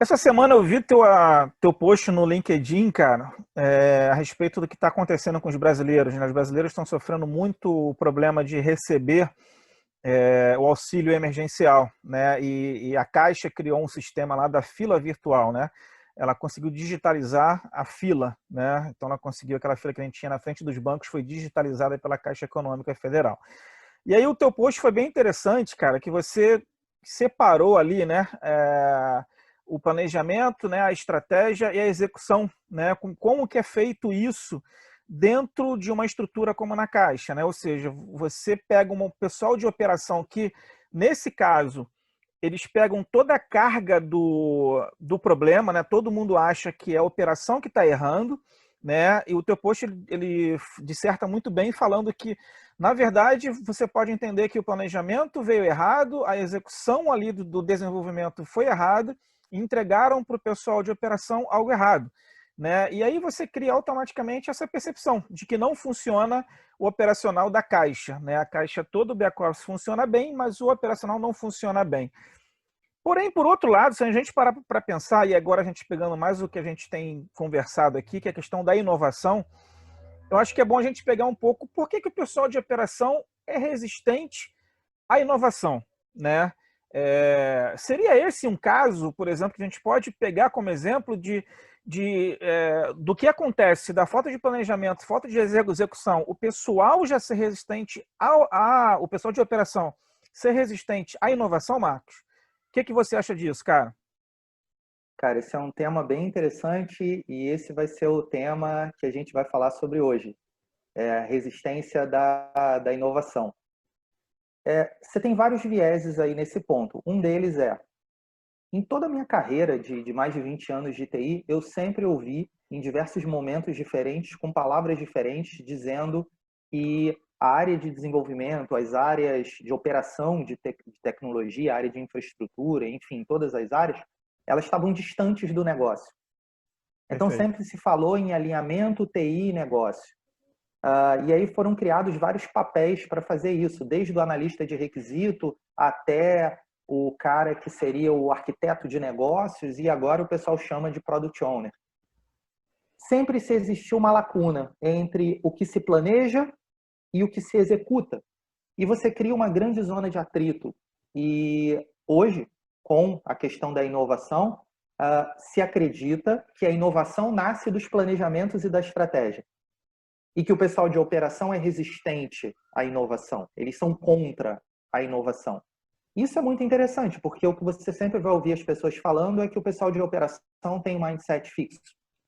Essa semana eu vi teu post no LinkedIn, cara, a respeito do que está acontecendo com os brasileiros, né? Os brasileiros estão sofrendo muito o problema de receber o auxílio emergencial, né? E a Caixa criou um sistema lá da fila virtual, né? Ela conseguiu digitalizar a fila, né? Então ela conseguiu aquela fila que a gente tinha na frente dos bancos foi digitalizada pela Caixa Econômica Federal. E aí o teu post foi bem interessante, cara, que você separou ali, né, o planejamento, né, a estratégia e a execução, né, com como que é feito isso dentro de uma estrutura como na Caixa, né? Ou seja, você pega um pessoal de operação que, nesse caso, eles pegam toda a carga do problema, né? Todo mundo acha que é a operação que está errando, né? E o teu post ele disserta muito bem falando que, na verdade, você pode entender que o planejamento veio errado, a execução ali do desenvolvimento foi errada, e entregaram para o pessoal de operação algo errado. Né? E aí você cria automaticamente essa percepção de que não funciona o operacional da Caixa. Né? A Caixa, todo o back-office funciona bem, mas o operacional não funciona bem. Porém, por outro lado, se a gente parar para pensar, e agora a gente pegando mais o que a gente tem conversado aqui, que é a questão da inovação, eu acho que é bom a gente pegar um pouco por que o pessoal de operação é resistente à inovação, né? Seria esse um caso, por exemplo, que a gente pode pegar como exemplo do que acontece da falta de planejamento, falta de execução, o pessoal já ser resistente o pessoal de operação ser resistente à inovação, Marcos? O que você acha disso, cara? Cara, esse é um tema bem interessante e esse vai ser o tema que a gente vai falar sobre hoje, a resistência da inovação. Você tem vários vieses aí nesse ponto. Um deles em toda a minha carreira de mais de 20 anos de TI, eu sempre ouvi, em diversos momentos diferentes, com palavras diferentes, dizendo que a área de desenvolvimento, as áreas de operação de tecnologia, a área de infraestrutura, enfim, todas as áreas, elas estavam distantes do negócio. Então, Perfeito. sempre se falou em alinhamento TI e negócio. E aí foram criados vários papéis para fazer isso, desde o analista de requisito até o cara que seria o arquiteto de negócios, e agora o pessoal chama de Product Owner. Sempre se existiu uma lacuna entre o que se planeja e o que se executa. E você cria uma grande zona de atrito. E hoje, com a questão da inovação, se acredita que a inovação nasce dos planejamentos e da estratégia. E que o pessoal de operação é resistente à inovação. Eles são contra a inovação. Isso é muito interessante, porque o que você sempre vai ouvir as pessoas falando é que o pessoal de operação tem um mindset fixo.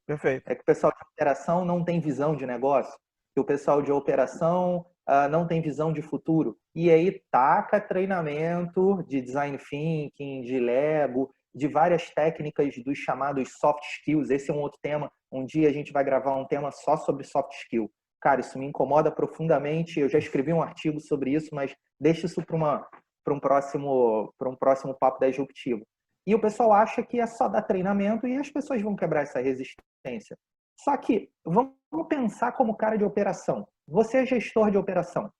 Perfeito. É que o pessoal de operação não tem visão de negócio, que o pessoal de operação não tem visão de futuro. E aí taca treinamento de design thinking, de Lego, de várias técnicas dos chamados soft skills. Esse é um outro tema. Um dia a gente vai gravar um tema só sobre soft skill. Cara, isso me incomoda profundamente. Eu já escrevi um artigo sobre isso, mas deixa isso para um próximo papo da Disruptivo. E o pessoal acha que é só dar treinamento e as pessoas vão quebrar essa resistência. Só que vamos pensar como cara de operação. Você é gestor de operação.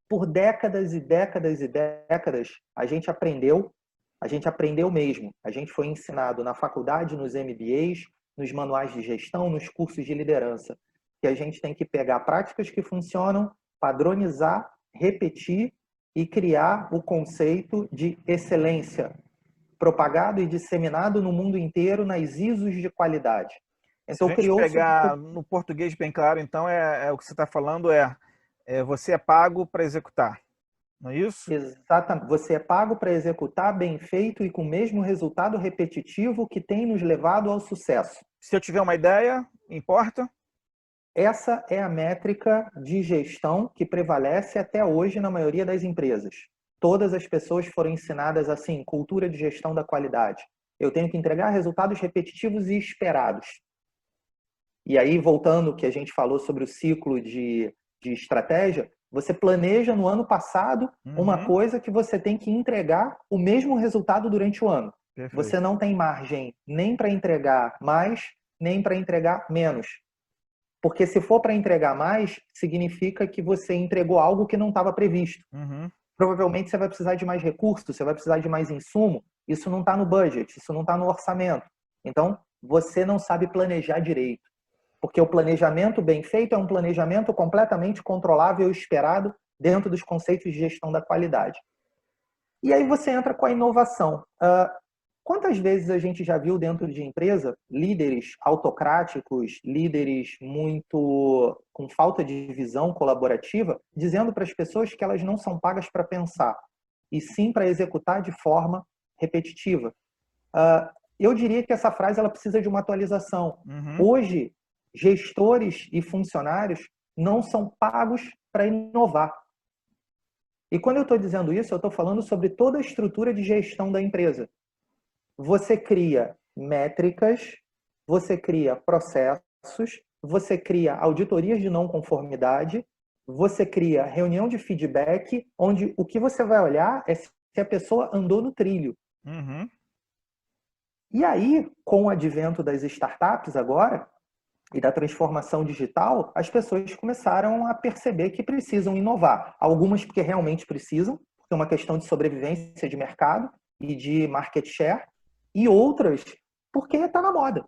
Por décadas e décadas e décadas, a gente aprendeu mesmo. A gente foi ensinado na faculdade, nos MBAs, nos manuais de gestão, nos cursos de liderança, que a gente tem que pegar práticas que funcionam, padronizar, repetir e criar o conceito de excelência, propagado e disseminado no mundo inteiro nas ISOs de qualidade. Se a Então gente criou-se pegar no português bem claro, então o que você está falando você é pago para executar, não é isso? exatamente, você é pago para executar bem feito e com o mesmo resultado repetitivo que tem nos levado ao sucesso. Se eu tiver uma ideia, importa? Essa é a métrica de gestão que prevalece até hoje na maioria das empresas. Todas as pessoas foram ensinadas assim, cultura de gestão da qualidade. Eu tenho que entregar resultados repetitivos e esperados. E aí, voltando ao que a gente falou sobre o ciclo de estratégia, você planeja no ano passado uma Uhum. coisa que você tem que entregar o mesmo resultado durante o ano. Você Perfeito. não tem margem nem para entregar mais, nem para entregar menos. Porque se for para entregar mais, significa que você entregou algo que não estava previsto. Uhum. Provavelmente você vai precisar de mais recursos, você vai precisar de mais insumo, isso não está no budget, isso não está no orçamento. Então, você não sabe planejar direito. Porque o planejamento bem feito é um planejamento completamente controlável e esperado dentro dos conceitos de gestão da qualidade. E aí você entra com a inovação. Quantas vezes a gente já viu dentro de empresa líderes autocráticos, líderes muito com falta de visão colaborativa, dizendo para as pessoas que elas não são pagas para pensar, e sim para executar de forma repetitiva? Eu diria que essa frase ela precisa de uma atualização. Hoje, gestores e funcionários não são pagos para inovar. E quando eu estou dizendo isso, eu estou falando sobre toda a estrutura de gestão da empresa. Você cria métricas, você cria processos, você cria auditorias de não conformidade, você cria reunião de feedback, onde o que você vai olhar é se a pessoa andou no trilho. E aí, com o advento das startups agora, e da transformação digital, as pessoas começaram a perceber que precisam inovar. Algumas porque realmente precisam, porque é uma questão de sobrevivência de mercado e de market share, e outras porque está na moda.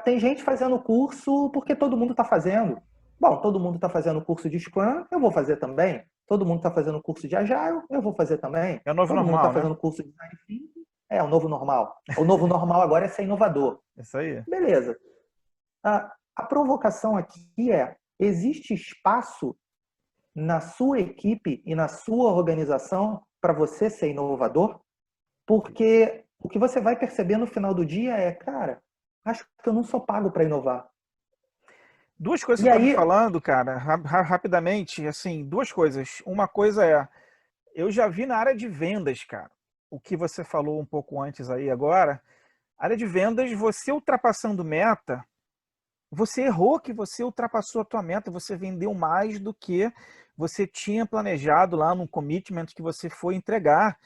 Tem gente fazendo curso porque todo mundo está fazendo. Bom, todo mundo está fazendo curso de Scrum, eu vou fazer também. Todo mundo está fazendo curso de Agile, eu vou fazer também. É o novo todo normal, mundo está né? fazendo curso de Design Thinking, é o novo normal. O novo normal agora é ser inovador. Isso aí. Beleza. A provocação aqui é: existe espaço na sua equipe e na sua organização para você ser inovador? Porque o que você vai perceber no final do dia é, cara, acho que eu não sou pago para inovar. Duas coisas que você está me falando, cara, rapidamente, assim, duas coisas. Uma coisa é, eu já vi na área de vendas, cara, o que você falou um pouco antes aí agora, área de vendas, você ultrapassando meta, você errou que você ultrapassou a tua meta, você vendeu mais do que você tinha planejado lá no commitment que você foi entregar.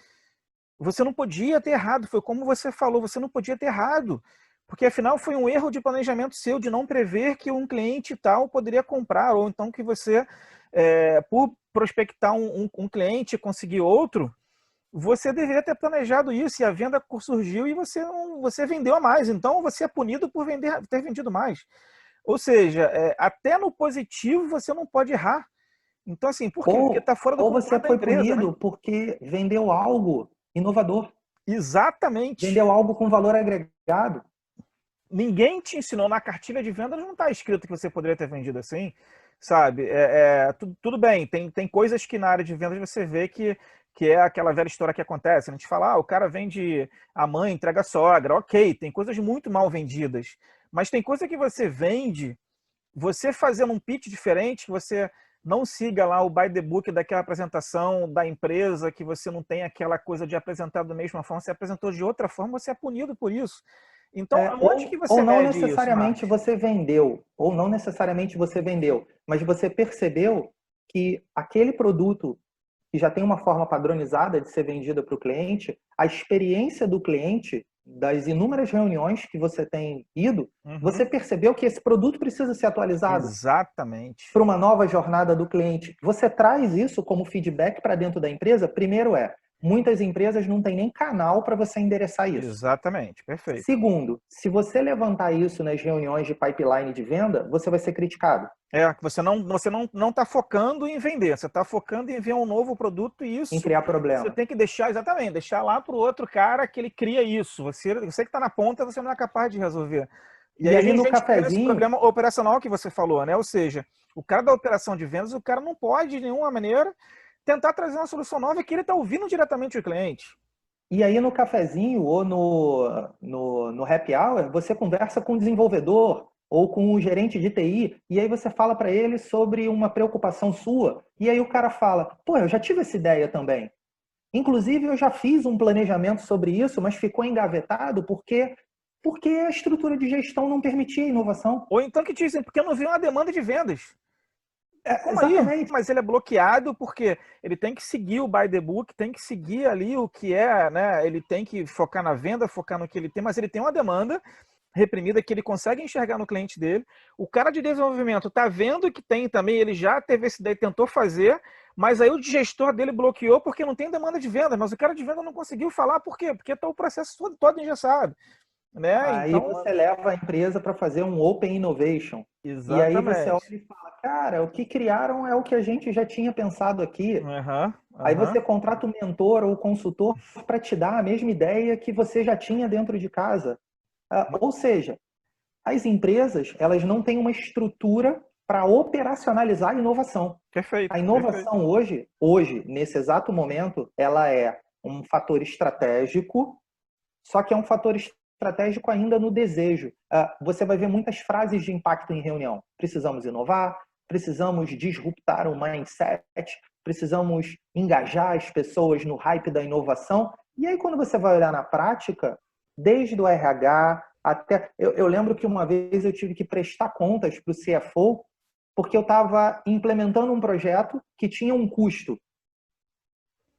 Você não podia ter errado, foi como você falou, você não podia ter errado, porque afinal foi um erro de planejamento seu, de não prever que um cliente tal poderia comprar, ou então que você, por prospectar um cliente e conseguir outro, você deveria ter planejado isso, e a venda surgiu e você vendeu a mais, então você é punido por ter vendido mais. Ou seja, até no positivo você não pode errar. Então, assim, por quê? Porque está fora do controle da empresa. Ou você foi punido, né? Porque vendeu algo inovador. Exatamente. Vendeu algo com valor agregado. Ninguém te ensinou na cartilha de vendas, não está escrito que você poderia ter vendido assim, sabe? Tudo bem, tem coisas que na área de vendas você vê que é aquela velha história que acontece. A gente fala, o cara vende a mãe, entrega a sogra. Ok, tem coisas muito mal vendidas. Mas tem coisa que você vende, você fazendo um pitch diferente, que você não siga lá o by the book daquela apresentação da empresa, que você não tem aquela coisa de apresentar da mesma forma, você apresentou de outra forma, você é punido por isso. Então, aonde que você não mede necessariamente isso, você vendeu, ou não necessariamente você vendeu, mas você percebeu que aquele produto que já tem uma forma padronizada de ser vendida para o cliente, a experiência do cliente, das inúmeras reuniões que você tem ido, você percebeu que esse produto precisa ser atualizado. Exatamente. Para uma nova jornada do cliente. Você traz isso como feedback para dentro da empresa? Primeiro muitas empresas não têm nem canal para você endereçar isso. Exatamente, perfeito. Segundo, se você levantar isso nas reuniões de pipeline de venda, você vai ser criticado. Você não está focando em vender, você está focando em ver um novo produto e isso... Em criar problema. Você tem que deixar lá para o outro cara que ele cria isso. Você que está na ponta, você não é capaz de resolver. E aí no a gente cafezinho... esse problema operacional que você falou, né? Ou seja, o cara da operação de vendas, o cara não pode, de nenhuma maneira, tentar trazer uma solução nova que ele está ouvindo diretamente o cliente. E aí no cafezinho ou no happy hour, você conversa com o desenvolvedor ou com o gerente de TI, e aí você fala para ele sobre uma preocupação sua, e aí o cara fala, eu já tive essa ideia também. Inclusive, eu já fiz um planejamento sobre isso, mas ficou engavetado porque a estrutura de gestão não permitia inovação. Ou então que dizem, porque não veio uma demanda de vendas. Como exatamente. Aí? Mas ele é bloqueado porque ele tem que seguir o by the book, tem que seguir ali o que né? Ele tem que focar na venda, focar no que ele tem, mas ele tem uma demanda reprimida que ele consegue enxergar no cliente dele. O cara de desenvolvimento está vendo que tem também, ele já teve essa ideia, tentou fazer, mas aí o gestor dele bloqueou porque não tem demanda de venda, mas o cara de venda não conseguiu falar por quê? Porque está o processo todo engessado. Né? Aí Então, você leva a empresa para fazer um Open Innovation. E aí você olha exatamente. e fala, cara, o que criaram é o que a gente já tinha pensado aqui. Uhum, Aí uhum. você contrata o mentor ou o consultor para te dar a mesma ideia que você já tinha dentro de casa. Ou seja, as empresas elas não têm uma estrutura para operacionalizar a inovação. A Perfeito, perfeito. inovação hoje, nesse exato momento, ela é um fator estratégico, só que é um fator estratégico ainda no desejo. Você vai ver muitas frases de impacto em reunião. Precisamos inovar, precisamos disruptar o mindset, precisamos engajar as pessoas no hype da inovação. E aí, quando você vai olhar na prática, desde o RH até... Eu lembro que uma vez eu tive que prestar contas para o CFO porque eu estava implementando um projeto que tinha um custo.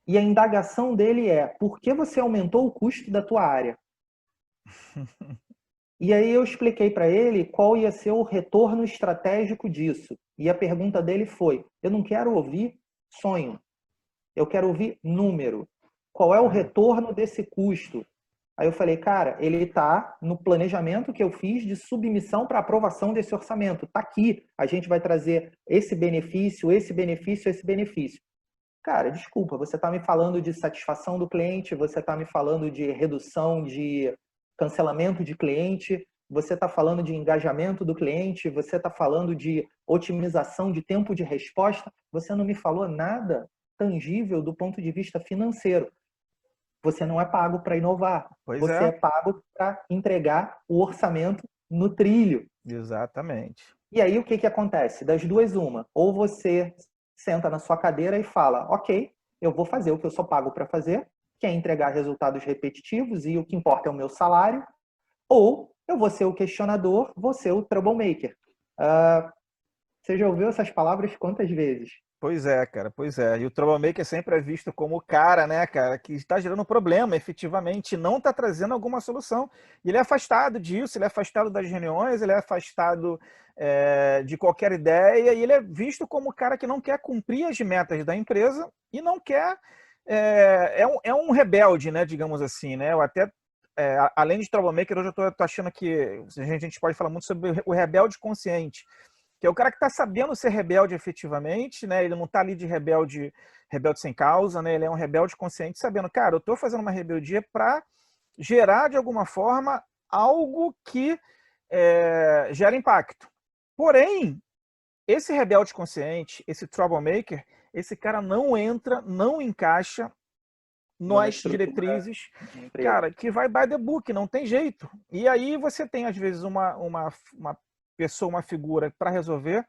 E a indagação dele é: por que você aumentou o custo da tua área? E aí eu expliquei para ele qual ia ser o retorno estratégico disso. E a pergunta dele foi: eu não quero ouvir sonho, eu quero ouvir número. Qual é o retorno desse custo? Aí eu falei, cara, ele está no planejamento que eu fiz de submissão para aprovação desse orçamento. Está aqui, a gente vai trazer esse benefício, esse benefício, esse benefício. Cara, desculpa, você está me falando de satisfação do cliente, você está me falando de redução de cancelamento de cliente, você está falando de engajamento do cliente, você está falando de otimização de tempo de resposta, você não me falou nada tangível do ponto de vista financeiro. Você não é pago para inovar, Pois você é. é pago para entregar o orçamento no trilho. Exatamente. E aí o que acontece? Das duas, uma. Ou você senta na sua cadeira e fala, ok, eu vou fazer o que eu sou pago para fazer, que é entregar resultados repetitivos e o que importa é o meu salário, ou eu vou ser o questionador, vou ser o troublemaker. Você já ouviu essas palavras quantas vezes? Pois é, cara, pois é. E o troublemaker sempre é visto como o cara, né, cara, que está gerando um problema, efetivamente, não está trazendo alguma solução. E ele é afastado disso, ele é afastado das reuniões, ele é afastado de qualquer ideia, e ele é visto como o cara que não quer cumprir as metas da empresa e não quer. É um rebelde, né, digamos assim, né? Eu até. Além de troublemaker, hoje eu tô achando que a gente pode falar muito sobre o rebelde consciente, que é o cara que está sabendo ser rebelde efetivamente, né? Ele não está ali de rebelde sem causa, né? Ele é um rebelde consciente, sabendo, cara, eu estou fazendo uma rebeldia para gerar de alguma forma algo que gera impacto. Porém, esse rebelde consciente, esse troublemaker, esse cara não entra, não encaixa Numa nas estrutura diretrizes, de empresa. cara, que vai by the book, não tem jeito. E aí você tem, às vezes, uma pessoa, uma figura para resolver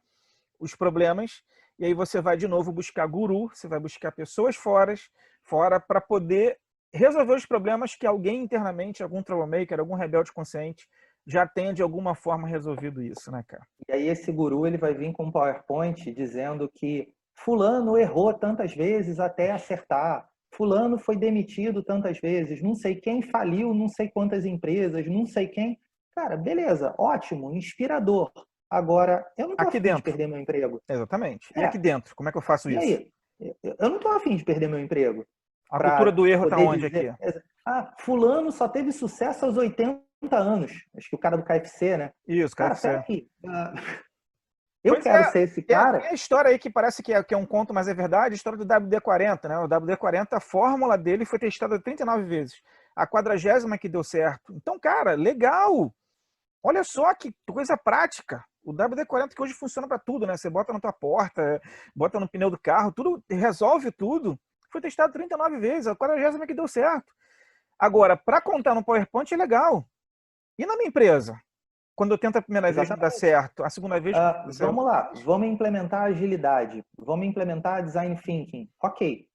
os problemas, e aí você vai de novo buscar guru, você vai buscar pessoas fora para poder resolver os problemas que alguém internamente, algum troublemaker, algum rebelde consciente, já tenha de alguma forma resolvido isso, né, cara? E aí esse guru ele vai vir com um PowerPoint dizendo que fulano errou tantas vezes até acertar, fulano foi demitido tantas vezes, não sei quem faliu, não sei quantas empresas, não sei quem. Cara, beleza, ótimo, inspirador. Agora, eu não tô Aqui afim de dentro, perder meu emprego. exatamente. E É, aqui dentro, como é que eu faço e isso? aí? Eu não tô afim de perder meu emprego A cultura para do erro tá poder onde aqui? dizer, fulano só teve sucesso aos 80 anos. Acho que o cara do KFC, né? Isso, Cara, KFC. peraí. Eu Pois quero ser esse tem cara. a história aí que parece que é um conto, mas é verdade, a história do WD-40, né? O WD-40, a fórmula dele foi testada 39 vezes. A 40ª que deu certo. Então, cara, legal! Olha só que coisa prática. O WD-40 que hoje funciona para tudo, né? Você bota na tua porta, bota no pneu do carro, tudo resolve tudo. Foi testado 39 vezes, a 40ª que deu certo. Agora, para contar no PowerPoint é legal. E na minha empresa? Quando eu tento a primeira vez não dá Exatamente. certo, a segunda vez não dá certo. Vamos lá, vamos implementar agilidade, vamos implementar design thinking. Ok.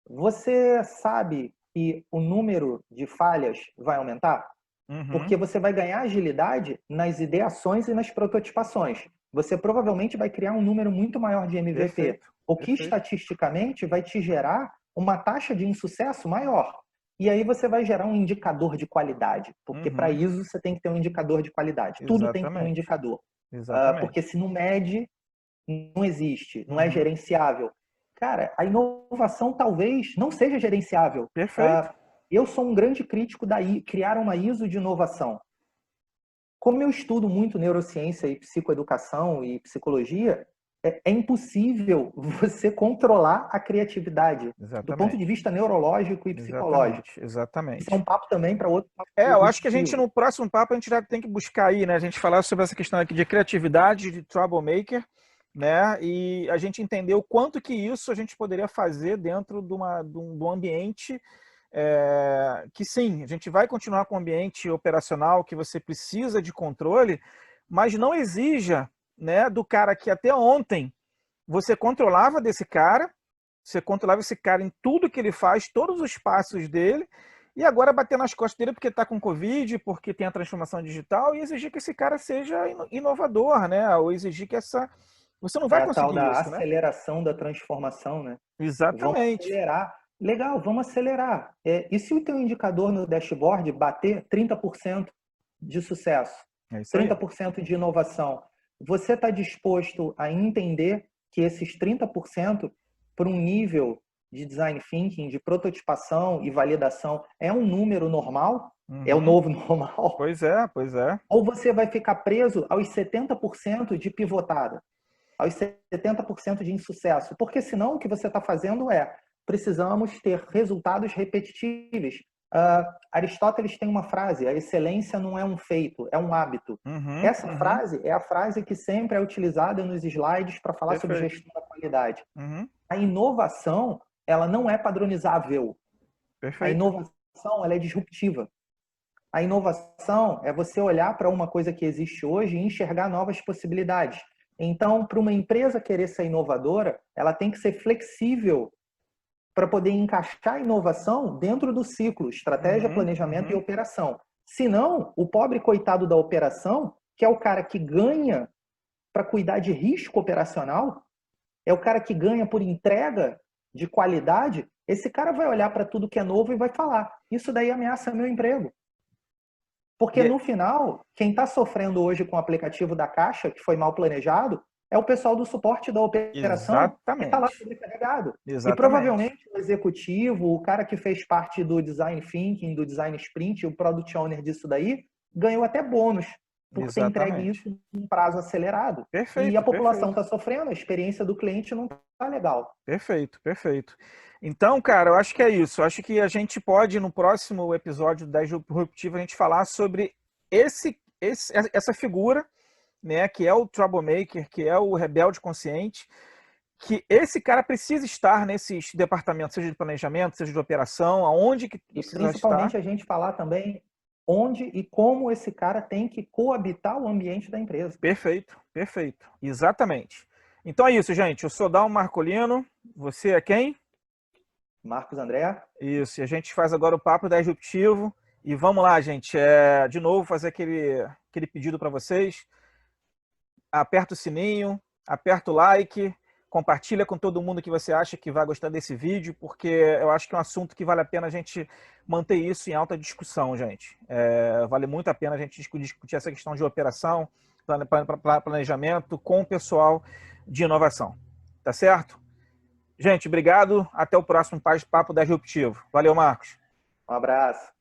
Você sabe que o número de falhas vai aumentar? Uhum, Porque você vai ganhar agilidade nas ideações e nas prototipações. Você provavelmente vai criar um número muito maior de MVP, perfeito, o que perfeito. estatisticamente vai te gerar uma taxa de insucesso maior. E aí você vai gerar um indicador de qualidade, porque para ISO você tem que ter um indicador de qualidade. Tudo tem que ter um indicador. Porque se não mede, não existe, não é gerenciável. Cara, a inovação talvez não seja gerenciável. Perfeito. Eu sou um grande crítico da criar uma ISO de inovação. Como eu estudo muito neurociência e psicoeducação e psicologia, é impossível você controlar a criatividade do ponto de vista neurológico e psicológico. Exatamente. Isso é um papo também para outro papo. Eu acho que a gente, no próximo papo, a gente já tem que buscar aí, né? A gente falar sobre essa questão aqui de criatividade, de troublemaker, né? E a gente entender o quanto que isso a gente poderia fazer dentro de um ambiente que sim, a gente vai continuar com o ambiente operacional que você precisa de controle, mas não exija, né, do cara que até ontem você controlava desse cara, você controlava esse cara em tudo que ele faz, todos os passos dele, e agora bater nas costas dele porque está com Covid, porque tem a transformação digital, e exigir que esse cara seja inovador, né? Ou exigir que essa... Você não vai conseguir a tal da isso, aceleração da transformação, né? Exatamente. Vamos acelerar. Legal, vamos acelerar. E se o teu indicador no dashboard bater 30% de sucesso, 30% de inovação, você está disposto a entender que esses 30% para um nível de design thinking, de prototipação e validação é um número normal? É o novo normal? Pois é, pois é. Ou você vai ficar preso aos 70% de pivotada, aos 70% de insucesso? Porque senão o que você está fazendo precisamos ter resultados repetitivos. Aristóteles tem uma frase: a excelência não é um feito, é um hábito. Essa frase é a frase que sempre é utilizada nos slides para falar sobre gestão da qualidade. A inovação, ela não é padronizável. A inovação, ela é disruptiva. A inovação é você olhar para uma coisa que existe hoje e enxergar novas possibilidades. Então, para uma empresa querer ser inovadora, ela tem que ser flexível para poder encaixar a inovação dentro do ciclo, estratégia, planejamento e operação. Senão, o pobre coitado da operação, que é o cara que ganha para cuidar de risco operacional, é o cara que ganha por entrega de qualidade, esse cara vai olhar para tudo que é novo e vai falar: isso daí ameaça meu emprego. Porque no final, quem está sofrendo hoje com o aplicativo da Caixa, que foi mal planejado, é o pessoal do suporte da operação que está lá sobrecarregado. E provavelmente o executivo, o cara que fez parte do design thinking, do design sprint, o product owner disso daí, ganhou até bônus por ter entregue isso em prazo acelerado. E a população está sofrendo, a experiência do cliente não está legal. Perfeito, perfeito. Então, cara, eu acho que é isso. Eu acho que a gente pode, no próximo episódio da Disruptiva, a gente falar sobre essa figura, né, que é o troublemaker, que é o rebelde consciente, que esse cara precisa estar nesses departamentos, seja de planejamento, seja de operação, aonde que precisa estar. E principalmente a gente falar também onde e como esse cara tem que coabitar o ambiente da empresa. Perfeito, perfeito. Exatamente. Então é isso, gente. Eu sou Dalmo Marcolino. Você é quem? Marcos André. Isso. E a gente faz agora o Papo Disruptivo. E vamos lá, gente. De novo, fazer aquele pedido para vocês. Aperta o sininho, aperta o like, compartilha com todo mundo que você acha que vai gostar desse vídeo, porque eu acho que é um assunto que vale a pena a gente manter isso em alta discussão, gente. Vale muito a pena a gente discutir essa questão de operação, planejamento com o pessoal de inovação. Tá certo? Gente, obrigado. Até o próximo Papo Disruptivo. Valeu, Marcos. Um abraço.